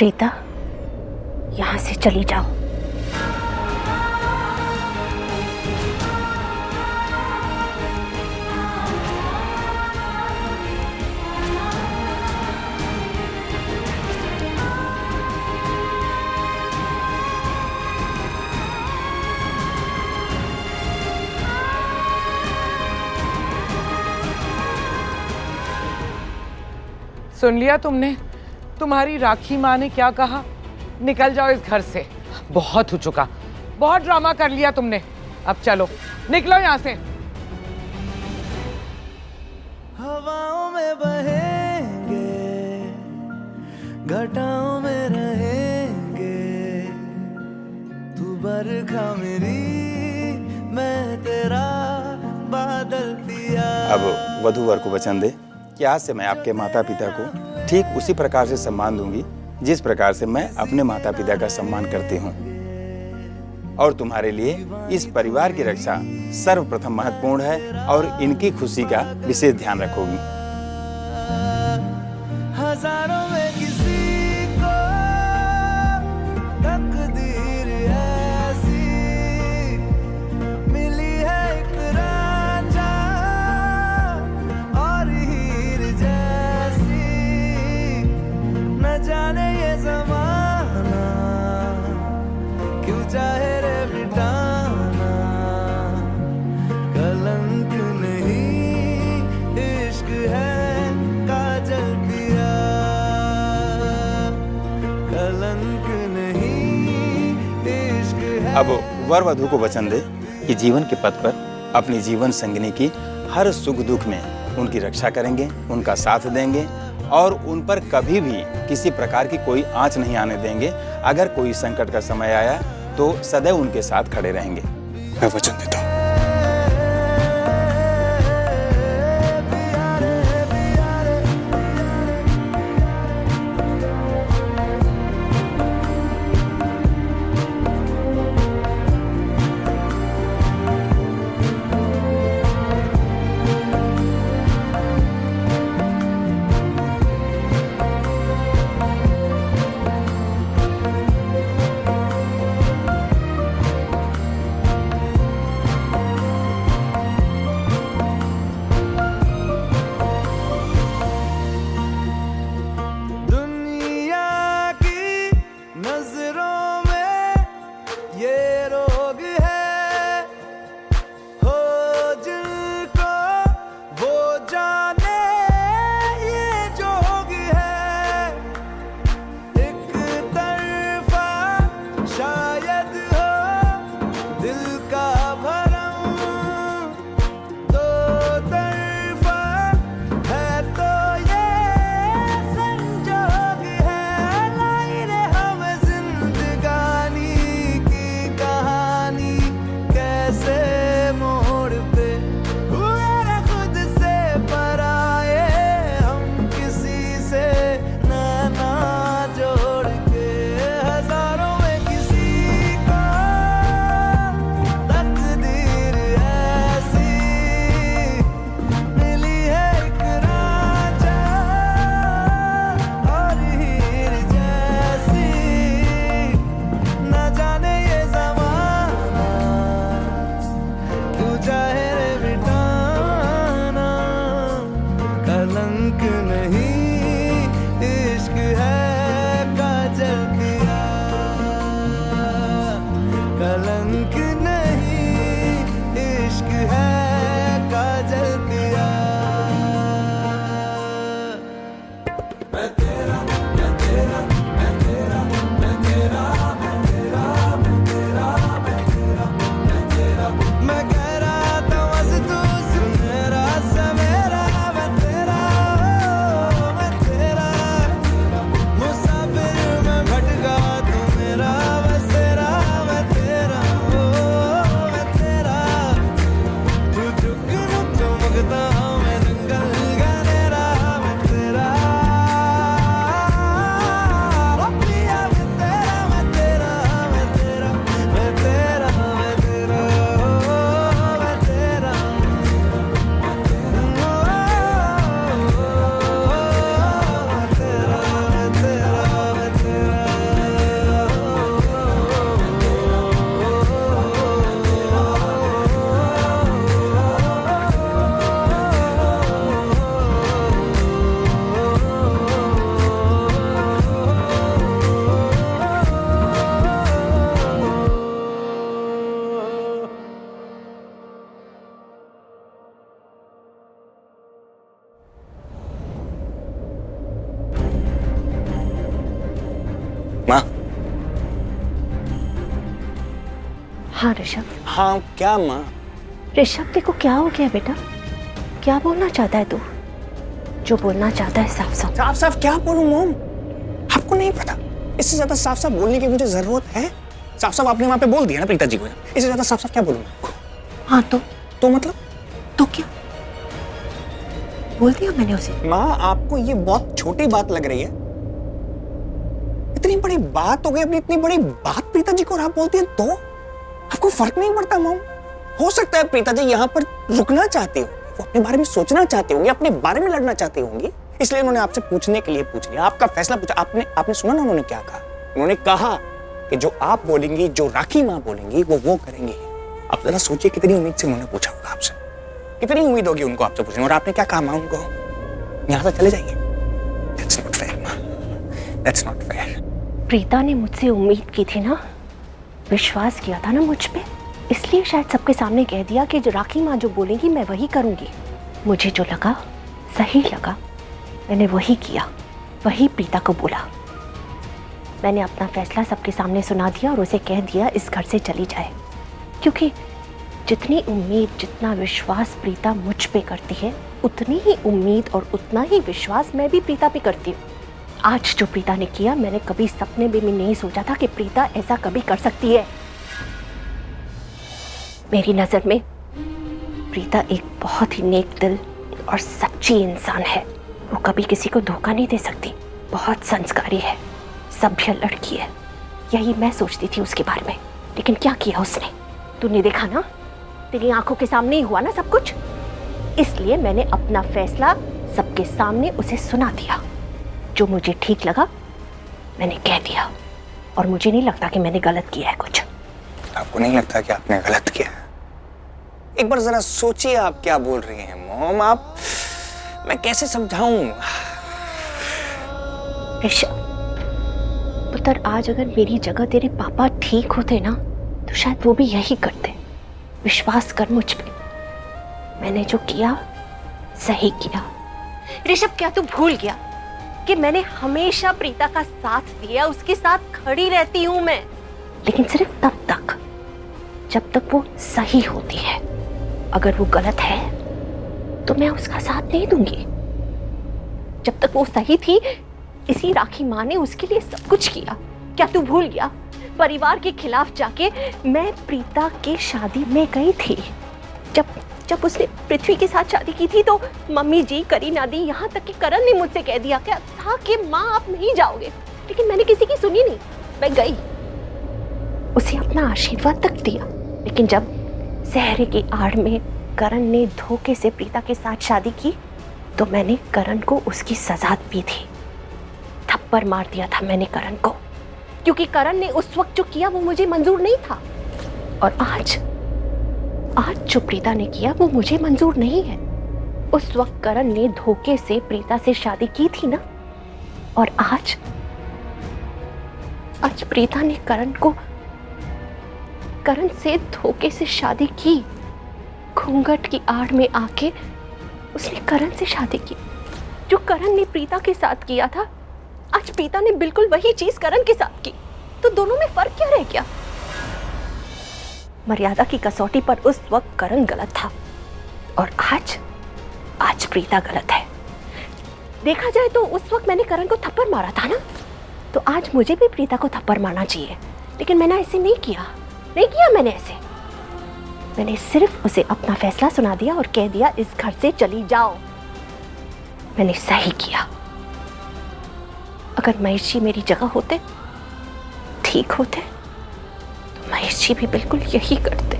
श्वेता, यहां से चली जाओ। सुन लिया तुमने? तुम्हारी राखी माँ ने क्या कहा? निकल जाओ इस घर से। बहुत हो चुका, बहुत ड्रामा कर लिया तुमने। अब चलो, निकलो यहाँ से। हवाओं में बहेंगे, घटाओं में रहेंगे, तू बरखा मेरी, मैं तेरा बादल पिया। अब वधू वर को वचन दे कि आज से मैं आपके माता पिता को ठीक उसी प्रकार से सम्मान दूंगी जिस प्रकार से मैं अपने माता पिता का सम्मान करती हूँ, और तुम्हारे लिए इस परिवार की रक्षा सर्वप्रथम महत्वपूर्ण है और इनकी खुशी का विशेष ध्यान रखोगी। हजारों में किसी को तकदीर ऐसी मिली है, एक रांझा और हीर जैसी, न जाने ये ज़माना क्यों चाहे रे मिटाना, कलंक नहीं इश्क है काजल पिया, कलंक नहीं इश्क है। अब वर वधू को वचन दे कि जीवन के पथ पर अपनी जीवन संगिनी की हर सुख दुख में उनकी रक्षा करेंगे, उनका साथ देंगे और उन पर कभी भी किसी प्रकार की कोई आंच नहीं आने देंगे। अगर कोई संकट का समय आया तो सदैव उनके साथ खड़े रहेंगे। मैं वचन देता हूँ। हाँ ऋषभ। हाँ क्या माँ? ऋषभ देखो क्या हो गया बेटा, क्या बोलना चाहता है तू? जो बोलना चाहता है साफ साफ। साफ साफ क्या बोलूं मॉम? आपको नहीं पता, इससे ज्यादा साफ साफ बोलने की मुझे जरूरत है। साफ साफ आपने वहां पे बोल दिया ना प्रीता जी को, इससे ज्यादा साफ साफ क्या बोलूं मैं? हाँ तो मतलब तो क्या बोल दिया मैंने उसे? माँ आपको ये बहुत छोटी बात लग रही है। इतनी बड़ी बात हो गई, अपनी इतनी बड़ी बात प्रीता जी को आप बोलती है तो आपको फर्क नहीं पड़ता मॉम? हो सकता है प्रीता जी यहाँ पर रुकना चाहती हो, वो अपने बारे में सोचना चाहती होंगी, अपने बारे में लड़ना चाहती होंगी, इसलिए उन्होंने आपसे पूछने के लिए पूछ लिया, आपका फैसला पूछा। आपने सुना ना उन्होंने क्या कहा? उन्होंने कहा कि जो आप बोलेंगी, जो राखी माँ बोलेंगी वो करेंगे। आप जरा सोचिए कितनी उम्मीद से उन्होंने पूछा होगा आपसे, कितनी उम्मीद होगी उनको आपसे पूछने, और आपने क्या कहा माँ उनको? यहाँ से चले जाइए। That's not fair, माँ। That's not fair। प्रीता ने मुझसे उम्मीद की थी ना, विश्वास किया था ना मुझ पे, इसलिए शायद सबके सामने कह दिया कि जो राखी माँ जो बोलेंगी मैं वही करूंगी। मुझे जो लगा सही लगा मैंने वही किया, वही प्रीता को बोला। मैंने अपना फैसला सबके सामने सुना दिया और उसे कह दिया इस घर से चली जाए, क्योंकि जितनी उम्मीद जितना विश्वास प्रीता मुझ पे करती है उतनी ही उम्मीद और उतना ही विश्वास मैं भी प्रीता पे करती हूँ। आज जो प्रीता ने किया मैंने कभी सपने में भी नहीं सोचा था कि प्रीता ऐसा कभी कर सकती है। मेरी नजर में प्रीता एक बहुत ही नेक दिल और सच्ची इंसान है। वो कभी किसी को धोखा नहीं दे सकती, बहुत संस्कारी है, सभ्य लड़की है, यही मैं सोचती थी उसके बारे में। लेकिन क्या किया उसने, तूने देखा ना, तेरी आंखों के सामने ही हुआ ना सब कुछ। इसलिए मैंने अपना फैसला सबके सामने उसे सुना दिया। जो मुझे ठीक लगा मैंने कह दिया, और मुझे नहीं लगता कि मैंने गलत किया है कुछ। आपको नहीं लगता कि आपने गलत किया? एक बार जरा सोचिए आप क्या बोल रही हैं मॉम। आप, मैं कैसे समझाऊं? ऋषभ पुत्र, आज अगर मेरी जगह तेरे पापा ठीक होते ना तो शायद वो भी यही करते। विश्वास कर मुझ पे, मैंने जो किया सही किया। ऋषभ क्या तू भूल गया कि मैंने हमेशा प्रीता का साथ दिया, उसके साथ खड़ी रहती हूं मैं, लेकिन सिर्फ तब तक जब तक वो सही होती है। अगर वो गलत है तो मैं उसका साथ नहीं दूंगी। जब तक वो सही थी इसी राखी माँ ने उसके लिए सब कुछ किया। क्या तू भूल गया? परिवार के खिलाफ जाके मैं प्रीता के शादी में गई थी। जब उसने पृथ्वी के साथ शादी की थी तो मम्मी जी, करीना दी, यहाँ तक कि करण ने मुझसे कह दिया क्या था कि माँ आप नहीं जाओगे, लेकिन मैंने किसी की सुनी नहीं। मैं गई, उसे अपना आशीर्वाद तक दिया, लेकिन जब सहरे की आड़ में करण ने धोखे से प्रीता के साथ शादी की तो मैंने करण को उसकी सजा दी थी। थप्पड़ मार दिया था मैंने करण को, क्योंकि करण ने उस वक्त जो किया वो मुझे मंजूर नहीं था। और आज जो प्रीता ने किया वो मुझे मंजूर नहीं है। उस वक्त करण ने धोखे से प्रीता से शादी की थी ना, और आज प्रीता ने करण से धोखे से शादी की। घूंघट की आड़ में आके उसने करण से शादी की। जो करण ने प्रीता के साथ किया था आज प्रीता ने बिल्कुल वही चीज करण के साथ की। तो दोनों में फर्क क्या रह गया? मर्यादा की कसौटी पर उस वक्त करण गलत था और आज प्रीता गलत है। देखा जाए तो उस वक्त मैंने करण को थप्पड़ मारा था ना, तो आज मुझे भी प्रीता को थप्पड़ मारना चाहिए, लेकिन मैंने ऐसे नहीं किया मैंने ऐसे। मैंने सिर्फ उसे अपना फैसला सुना दिया और कह दिया इस घर से चली जाओ। मैंने सही किया। अगर महेश जी मेरी जगह होते, ठीक होते, तो महेश जी भी बिल्कुल यही करते।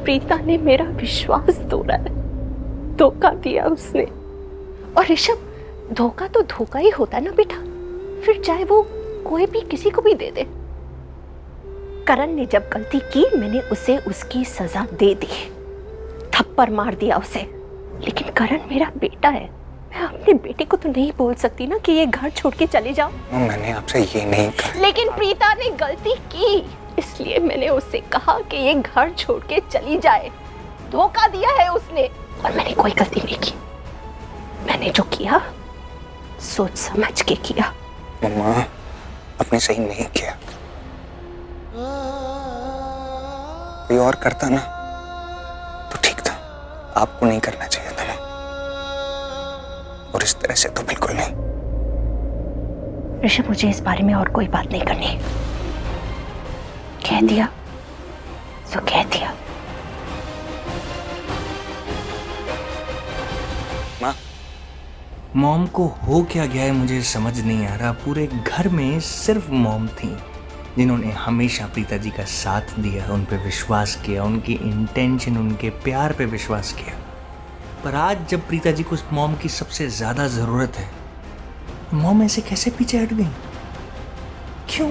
प्रीता ने मेरा विश्वास तोड़ा है, धोखा दिया उसने। और ऋषभ, धोखा तो धोखा ही होता है ना बेटा, फिर चाहे वो कोई भी किसी को भी दे दे। करण ने जब गलती की मैंने उसे उसकी सजा दे दी, थप्पड़ मार दिया उसे, लेकिन करण मेरा बेटा है। मैं अपने बेटे को तो नहीं बोल सकती ना कि ये घर छोड़ के चले जाओ। मैंने आपसे ये नहीं कहा। लेकिन प्रीता ने गलती की, इसलिए मैंने उससे कहा कि ये घर छोड़ के चली जाए। धोखा दिया है उसने, और मैंने कोई गलती नहीं की। मैंने जो किया सोच समझ के किया। मम्मा, आपने सही नहीं किया। कोई और करता ना तो ठीक था। आपको नहीं करना चाहिए था ना, और इस तरह से तो बिल्कुल नहीं। ऋषभ, मुझे इस बारे में और कोई बात नहीं करनी। कह दिया तो कह दिया। माँ, मॉम को हो क्या गया है मुझे समझ नहीं आ रहा। पूरे घर में सिर्फ मॉम थी जिन्होंने हमेशा प्रीता जी का साथ दिया, उन पे विश्वास किया, उनकी इंटेंशन, उनके प्यार पे विश्वास किया। पर आज जब प्रीता जी को उस मॉम की सबसे ज़्यादा ज़रूरत है, मॉम ऐसे कैसे पीछे हट गई? क्यों?